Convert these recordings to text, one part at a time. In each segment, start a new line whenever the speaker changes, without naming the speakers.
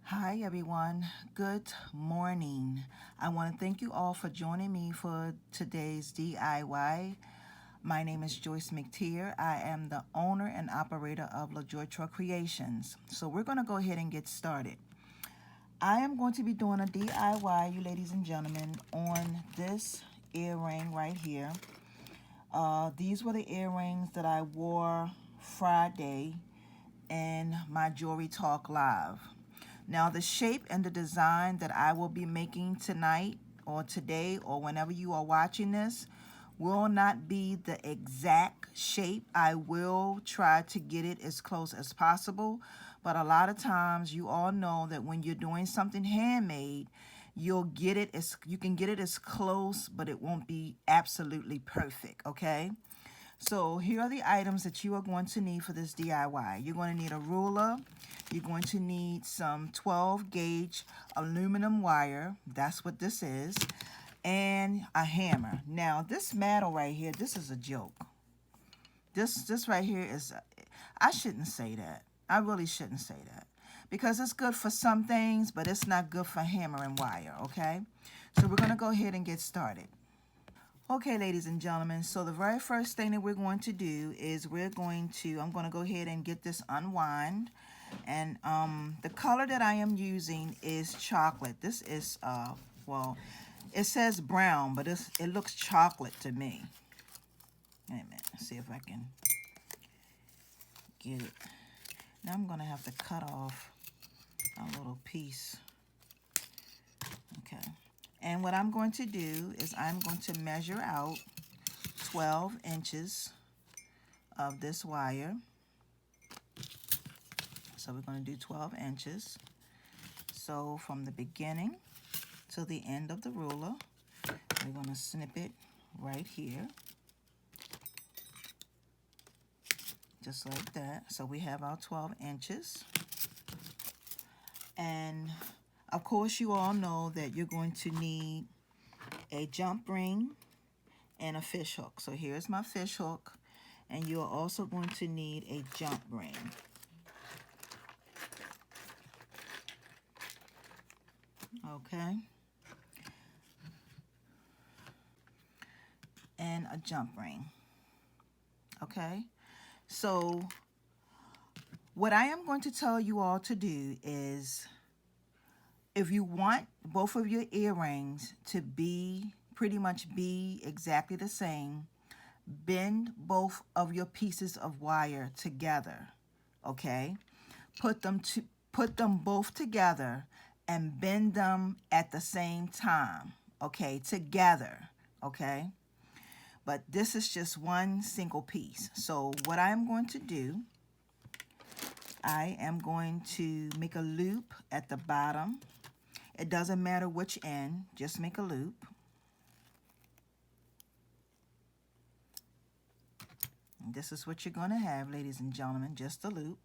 Hi everyone, good morning. I want to thank you all for joining me for today's DIY. My name is Joyce McTeer. I am the owner and operator of LaJoy Truck Creations. So we're going to go ahead and get started. I am going to be doing a DIY, you ladies and gentlemen, on this earring right here. These were the earrings that I wore Friday in my Jewelry Talk Live. Now the shape and the design that I will be making tonight or today or whenever you are watching this will not be the exact shape. I will try to get it as close as possible, but a lot of times you all know that when you're doing something handmade, you can get it as close, but it won't be absolutely perfect, okay? So here are the items that you are going to need for this DIY. You're going to need a ruler. You're going to need some 12 gauge aluminum wire. That's what this is. And a hammer. Now this metal right here, this is a joke. This right here is, I shouldn't say that. I really shouldn't say that. Because it's good for some things, but it's not good for hammer and wire, okay? So we're going to go ahead and get started. Okay, ladies and gentlemen, so the very first thing that we're going to do is I'm going to go ahead and get this unwind. And the color that I am using is chocolate. This is, well, it says brown, but it looks chocolate to me. Wait a minute, let's see if I can get it. Now I'm going to have to cut off a little piece. Okay. And what I'm going to do is I'm going to measure out 12 inches of this wire. So we're going to do 12 inches. So from the beginning to the end of the ruler, we're going to snip it right here. Just like that. So we have our 12 inches. And of course you all know that you're going to need a jump ring and a fish hook. So here's my fish hook, and you're also going to need a jump ring. Okay, and a jump ring. Okay, so what I am going to tell you all to do is, if you want both of your earrings to pretty much be exactly the same, bend both of your pieces of wire together. Okay, put them both together and bend them at the same time. Okay, together. Okay, but this is just one single piece. So what I'm going to do, I am going to make a loop at the bottom. It doesn't matter which end, just make a loop. And this is what you're going to have, ladies and gentlemen, just a loop.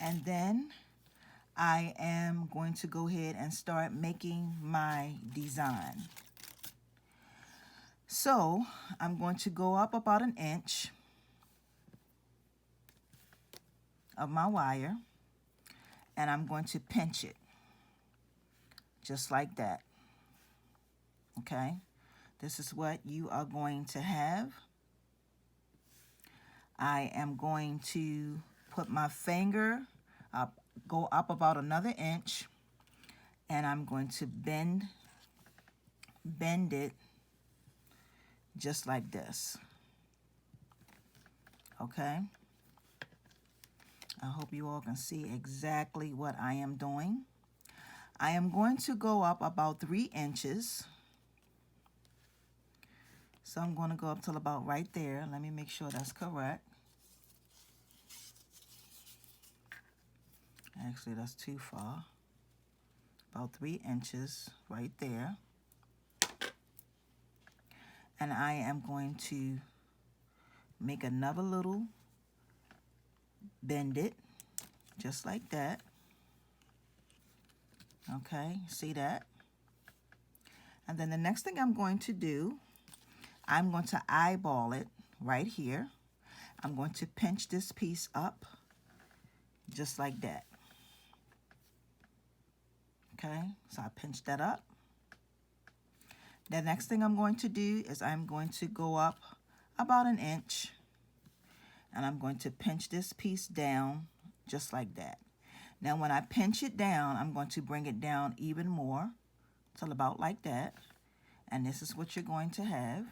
And then I am going to go ahead and start making my design. So I'm going to go up about an inch of my wire, and I'm going to pinch it just like that. Okay, this is what you are going to have. I am going to put my finger up, go up about another inch, and I'm going to bend it just like this. Okay, I hope you all can see exactly what I am doing. I am going to go up about 3 inches. So I'm going to go up till about right there. Let me make sure that's correct. Actually, that's too far. About 3 inches right there. And I am going to make another little bend it, just like that. Okay, see that? And then the next thing I'm going to do, I'm going to eyeball it right here. I'm going to pinch this piece up just like that. Okay, so I pinch that up. The next thing I'm going to do is I'm going to go up about 1 inch, and I'm going to pinch this piece down just like that. Now when I pinch it down, I'm going to bring it down even more till about like that, and this is what you're going to have.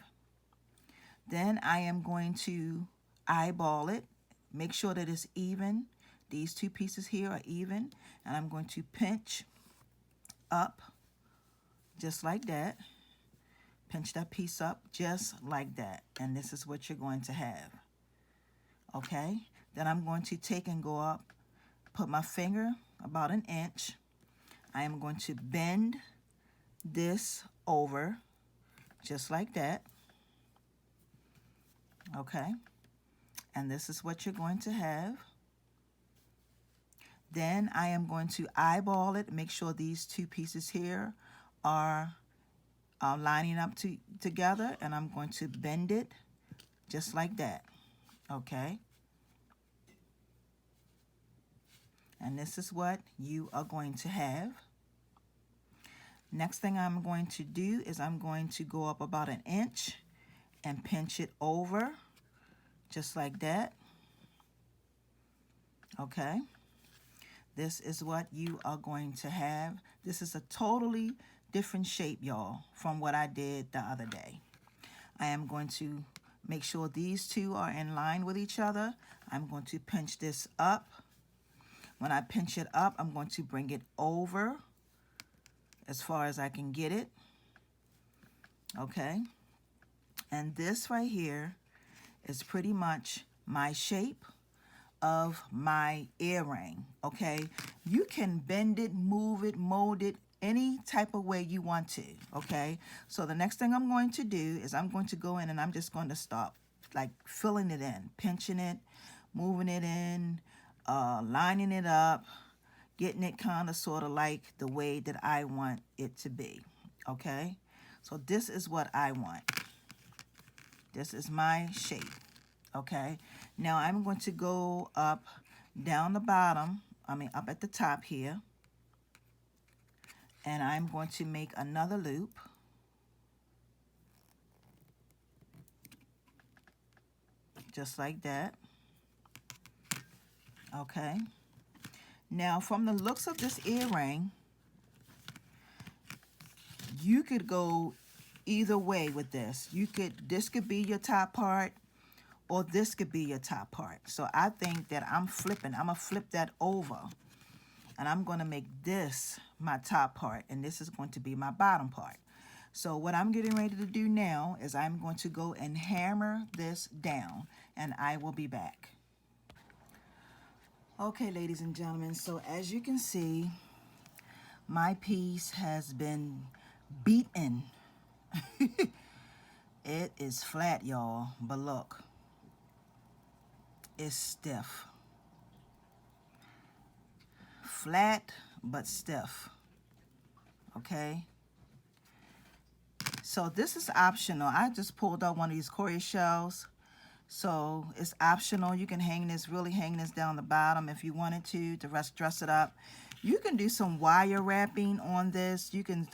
Then I am going to eyeball it, make sure that it's even. These two pieces here are even, and I'm going to pinch up just like that. Pinch that piece up just like that, and this is what you're going to have. Okay, then I'm going to take and go up, put my finger about 1 inch. I am going to bend this over just like that. Okay, and this is what you're going to have. Then I am going to eyeball it, make sure these two pieces here are lining up together, and I'm going to bend it just like that. Okay, and this is what you are going to have. Next thing I'm going to do is I'm going to go up about 1 inch and pinch it over just like that. Okay, this is what you are going to have. This is a totally different shape, y'all, from what I did the other day. I am going to make sure these two are in line with each other. I'm going to pinch this up. When I pinch it up, I'm going to bring it over as far as I can get it. Okay, and this right here is pretty much my shape of my earring. Okay, you can bend it, move it, mold it any type of way you want to. Okay, so the next thing I'm going to do is I'm going to go in and I'm just going to start like filling it in, pinching it, moving it in, lining it up, getting it kind of sort of like the way that I want it to be. Okay, so this is what I want. This is my shape. Okay, now I'm going to go up down the bottom, up at the top here, and I'm going to make another loop. Just like that. Okay, now from the looks of this earring, you could go either way with this. This could be your top part, or this could be your top part. So I think that I'm gonna flip that over, and I'm gonna make this my top part, and this is going to be my bottom part. So what I'm getting ready to do now is I'm going to go and hammer this down, and I will be back. Okay, ladies and gentlemen, so as you can see, my piece has been beaten. It is flat, y'all, but look, it's stiff. Flat, but stiff. Okay? So this is optional. I just pulled out one of these Cory shells. So it's optional. You can hang this down the bottom if you wanted to dress it up. You can do some wire wrapping on this. You can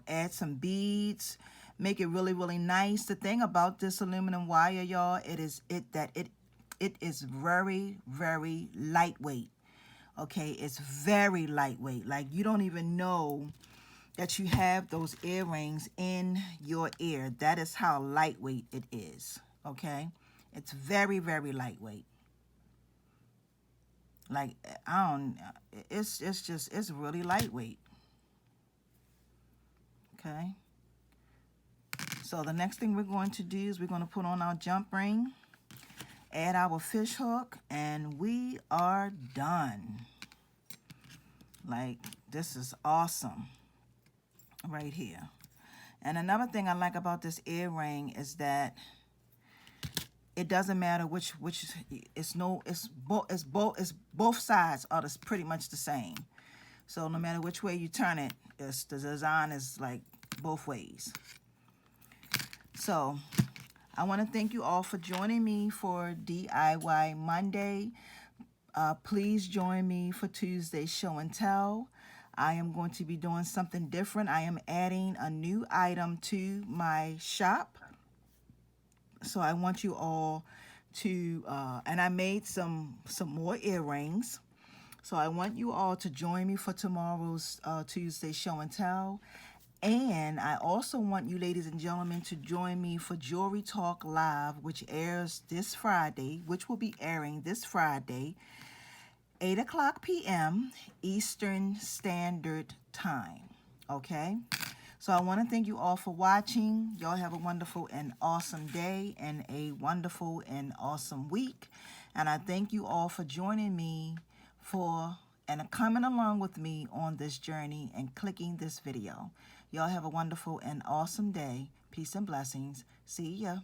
add some beads, make it really, really nice. The thing about this aluminum wire, y'all, it is very, very lightweight. Okay, it's very lightweight. Like, you don't even know that you have those earrings in your ear. That is how lightweight it is. Okay, it's very, very lightweight. Like, it's really lightweight. Okay, so the next thing we're going to do is we're going to put on our jump ring, add our fish hook, and we are done. Like, this is awesome right here. And another thing I like about this earring is that it doesn't matter which both sides are pretty much the same. So no matter which way you turn it, the design is like both ways. So I want to thank you all for joining me for DIY Monday. Please join me for Tuesday's show and tell. I am going to be doing something different. I am adding a new item to my shop. So I want you all to, and I made some more earrings. So I want you all to join me for tomorrow's Tuesday show and tell. And I also want you, ladies and gentlemen, to join me for Jewelry Talk Live, which airs this Friday, which will be airing this Friday, 8 o'clock p.m. Eastern Standard Time. Okay? So I want to thank you all for watching. Y'all have a wonderful and awesome day and a wonderful and awesome week. And I thank you all for joining me and coming along with me on this journey and clicking this video. Y'all have a wonderful and awesome day. Peace and blessings. See ya.